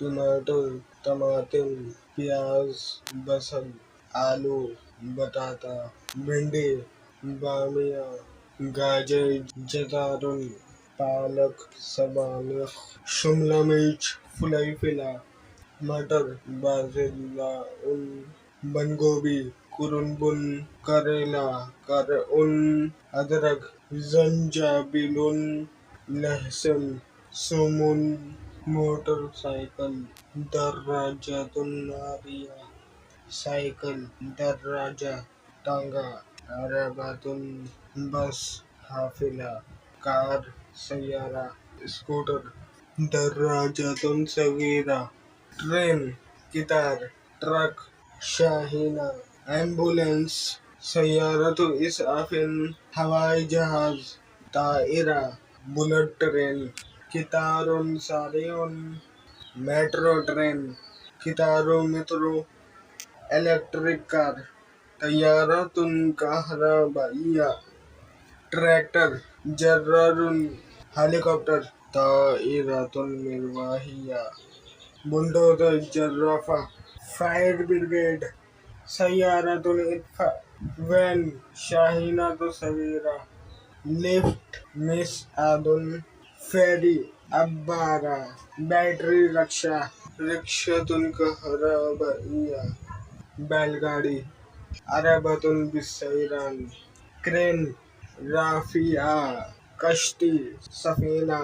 टमाटर, टमाटर, प्याज, बसर, आलू, बटाटा, भिंडी, बामिया, गाजर, जतारुन, पालक, सबानक, शिमला मिर्च, फुलाइफिला, मटर, बाजरा, बंद गोभी, कुरुनबुन, करेला, करउन, अदरक, जंजाबिलुन, लहसुन, सुमुन, मोटरसाइकिल, दर्राजातुन नारिया, साइकिल, दर्राजा, टांगा, अरबातुन, बस, हाफिला, कार, सैयारा, स्कूटर, दर्राजातुन सगीरा, ट्रेन, गिटार, ट्रक, शाहीना, एम्बुलेंस, सैयारतु इसआफिन, हवाई जहाज, ताइरा, बुलेट ट्रेन, कितारुन सारियुन, मेट्रो ट्रेन, कितारो मेट्रो, इलेक्ट्रिक कार, तैयारतुन कहरबाइया, ट्रैक्टर, जर्रारुन, हेलीकॉप्टर, ताइरातुन मिरवाहिया, बुलडोजर, जर्राफा, फायर ब्रिगेड, सैयारतुल इत्फा, वैन, शाहीनातु सगीरा, लिफ्ट, मिस आदुन, फेरी, अब्बारा, बैटरी रिक्शा, रिक्शातुन कहरबाइया, बैलगाड़ी, अरबातुन बिसैरान, क्रेन, राफिया, कश्ती, सफीना,